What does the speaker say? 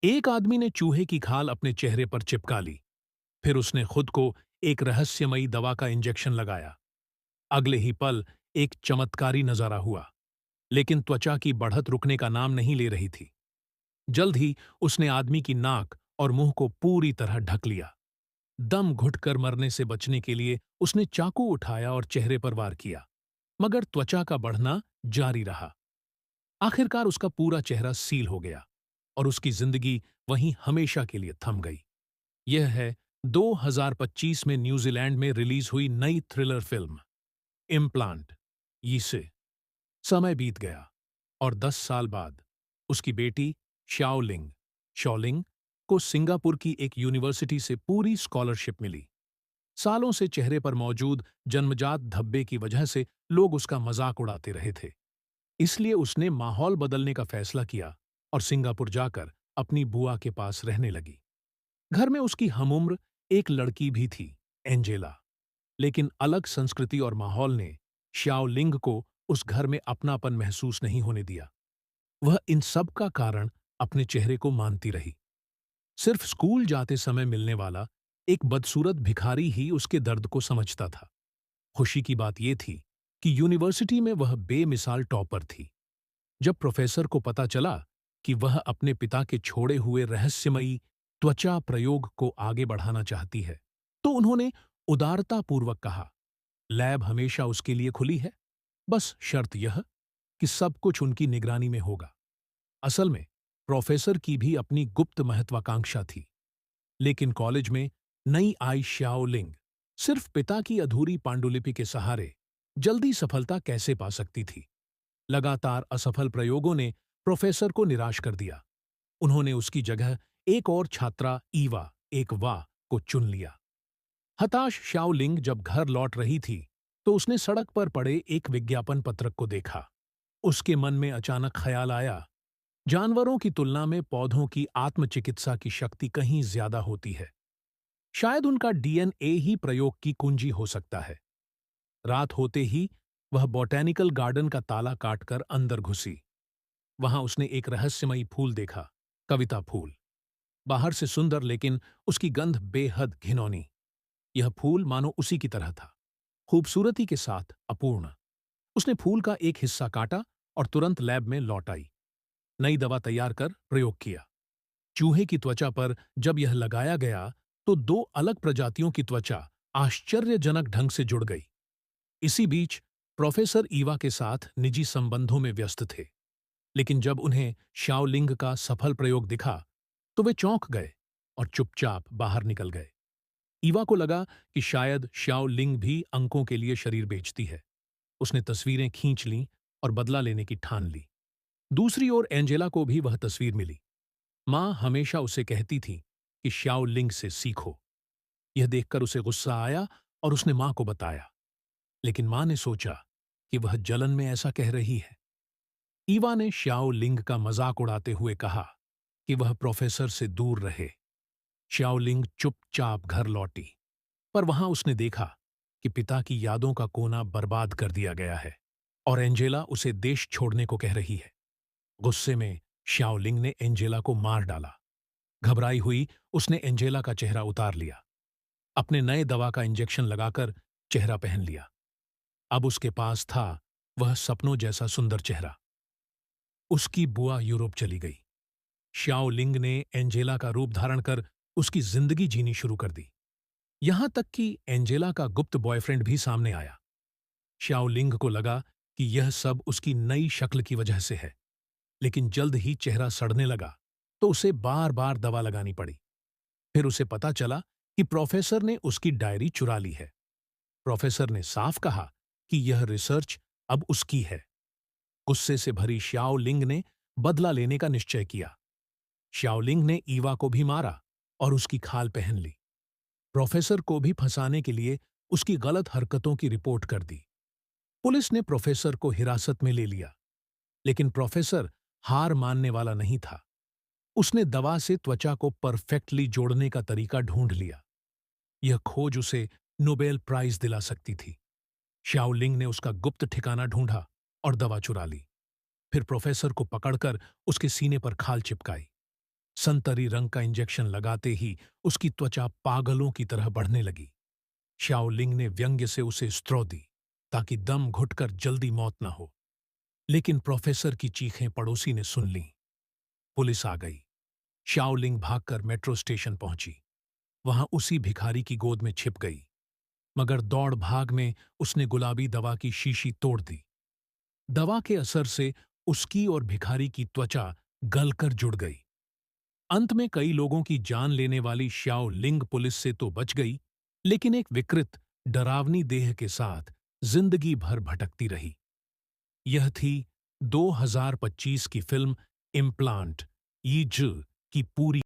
एक आदमी ने चूहे की खाल अपने चेहरे पर चिपका ली। फिर उसने खुद को एक रहस्यमयी दवा का इंजेक्शन लगाया। अगले ही पल एक चमत्कारी नजारा हुआ, लेकिन त्वचा की बढ़त रुकने का नाम नहीं ले रही थी। जल्द ही उसने आदमी की नाक और मुंह को पूरी तरह ढक लिया। दम घुटकर मरने से बचने के लिए उसने चाकू उठाया और चेहरे पर वार किया, मगर त्वचा का बढ़ना जारी रहा। आखिरकार उसका पूरा चेहरा सील हो गया और उसकी जिंदगी वहीं हमेशा के लिए थम गई। यह है 2025 में न्यूजीलैंड में रिलीज हुई नई थ्रिलर फिल्म इम्प्लांट। यीसे समय बीत गया और 10 साल बाद उसकी बेटी शाओलिंग शॉलिंग को सिंगापुर की एक यूनिवर्सिटी से पूरी स्कॉलरशिप मिली। सालों से चेहरे पर मौजूद जन्मजात धब्बे की वजह से लोग उसका मजाक उड़ाते रहे थे। इसलिए उसने माहौल बदलने का फैसला किया और सिंगापुर जाकर अपनी बुआ के पास रहने लगी। घर में उसकी हमउम्र एक लड़की भी थी, एंजेला। लेकिन अलग संस्कृति और माहौल ने शाओलिंग को उस घर में अपनापन महसूस नहीं होने दिया। वह इन सब का कारण अपने चेहरे को मानती रही। सिर्फ स्कूल जाते समय मिलने वाला एक बदसूरत भिखारी ही उसके दर्द को समझता था। खुशी की बात यह थी कि यूनिवर्सिटी में वह बेमिसाल टॉपर थी। जब प्रोफेसर को पता चला कि वह अपने पिता के छोड़े हुए रहस्यमयी त्वचा प्रयोग को आगे बढ़ाना चाहती है, तो उन्होंने उदारतापूर्वक कहा, लैब हमेशा उसके लिए खुली है, बस शर्त यह कि सब कुछ उनकी निगरानी में होगा। असल में प्रोफेसर की भी अपनी गुप्त महत्वाकांक्षा थी, लेकिन कॉलेज में नई आई शाओलिंग सिर्फ पिता की अधूरी पांडुलिपि के सहारे जल्दी सफलता कैसे पा सकती थी। लगातार असफल प्रयोगों ने प्रोफेसर को निराश कर दिया। उन्होंने उसकी जगह एक और छात्रा ईवा एक वाह को चुन लिया। हताश शाओलिंग जब घर लौट रही थी, तो उसने सड़क पर पड़े एक विज्ञापन पत्रक को देखा। उसके मन में अचानक ख्याल आया, जानवरों की तुलना में पौधों की आत्मचिकित्सा की शक्ति कहीं ज्यादा होती है। शायद उनका डीएनए ही प्रयोग की कुंजी हो सकता है। रात होते ही वह बॉटेनिकल गार्डन का ताला काटकर अंदर घुसी। वहां उसने एक रहस्यमयी फूल देखा, कविता फूल। बाहर से सुंदर, लेकिन उसकी गंध बेहद घिनौनी। यह फूल मानो उसी की तरह था, खूबसूरती के साथ अपूर्ण। उसने फूल का एक हिस्सा काटा और तुरंत लैब में लौट आई। नई दवा तैयार कर प्रयोग किया। चूहे की त्वचा पर जब यह लगाया गया, तो दो अलग प्रजातियों की त्वचा आश्चर्यजनक ढंग से जुड़ गई। इसी बीच प्रोफेसर ईवा के साथ निजी संबंधों में व्यस्त थे, लेकिन जब उन्हें शाओलिंग का सफल प्रयोग दिखा, तो वे चौंक गए और चुपचाप बाहर निकल गए। ईवा को लगा कि शायद शाओलिंग भी अंकों के लिए शरीर बेचती है। उसने तस्वीरें खींच लीं और बदला लेने की ठान ली। दूसरी ओर एंजेला को भी वह तस्वीर मिली। माँ हमेशा उसे कहती थी कि शाओलिंग से सीखो। यह देखकर उसे गुस्सा आया और उसने माँ को बताया, लेकिन माँ ने सोचा कि वह जलन में ऐसा कह रही है। ईवा ने शाओलिंग का मजाक उड़ाते हुए कहा कि वह प्रोफेसर से दूर रहे। शाओलिंग चुपचाप घर लौटी, पर वहां उसने देखा कि पिता की यादों का कोना बर्बाद कर दिया गया है और एंजेला उसे देश छोड़ने को कह रही है। गुस्से में शाओलिंग ने एंजेला को मार डाला। घबराई हुई उसने एंजेला का चेहरा उतार लिया, अपने नए दवा का इंजेक्शन लगाकर चेहरा पहन लिया। अब उसके पास था वह सपनों जैसा सुंदर चेहरा। उसकी बुआ यूरोप चली गई। शाओलिंग ने एंजेला का रूप धारण कर उसकी जिंदगी जीनी शुरू कर दी। यहां तक कि एंजेला का गुप्त बॉयफ्रेंड भी सामने आया। शाओलिंग को लगा कि यह सब उसकी नई शक्ल की वजह से है, लेकिन जल्द ही चेहरा सड़ने लगा, तो उसे बार बार दवा लगानी पड़ी। फिर उसे पता चला कि प्रोफेसर ने उसकी डायरी चुरा ली है। प्रोफेसर ने साफ कहा कि यह रिसर्च अब उसकी है। गुस्से से भरी शाओलिंग ने बदला लेने का निश्चय किया। शाओलिंग ने ईवा को भी मारा और उसकी खाल पहन ली। प्रोफेसर को भी फंसाने के लिए उसकी गलत हरकतों की रिपोर्ट कर दी। पुलिस ने प्रोफेसर को हिरासत में ले लिया, लेकिन प्रोफेसर हार मानने वाला नहीं था। उसने दवा से त्वचा को परफेक्टली जोड़ने का तरीका ढूंढ लिया। यह खोज उसे नोबेल प्राइज दिला सकती थी। शाओलिंग ने उसका गुप्त ठिकाना ढूंढा और दवा चुरा ली। फिर प्रोफेसर को पकड़कर उसके सीने पर खाल चिपकाई। संतरी रंग का इंजेक्शन लगाते ही उसकी त्वचा पागलों की तरह बढ़ने लगी। शाओलिंग ने व्यंग्य से उसे स्त्रो दी ताकि दम घुटकर जल्दी मौत न हो। लेकिन प्रोफेसर की चीखें पड़ोसी ने सुन लीं। पुलिस आ गई। शाओलिंग भागकर मेट्रो स्टेशन पहुंची। वहां उसी भिखारी की गोद में छिप गई, मगर दौड़ भाग में उसने गुलाबी दवा की शीशी तोड़ दी। दवा के असर से उसकी और भिखारी की त्वचा गलकर जुड़ गई। अंत में कई लोगों की जान लेने वाली श्याओ लिंग पुलिस से तो बच गई, लेकिन एक विकृत, डरावनी देह के साथ जिंदगी भर भटकती रही। यह थी 2025 की फिल्म इम्प्लांट यीजू की पूरी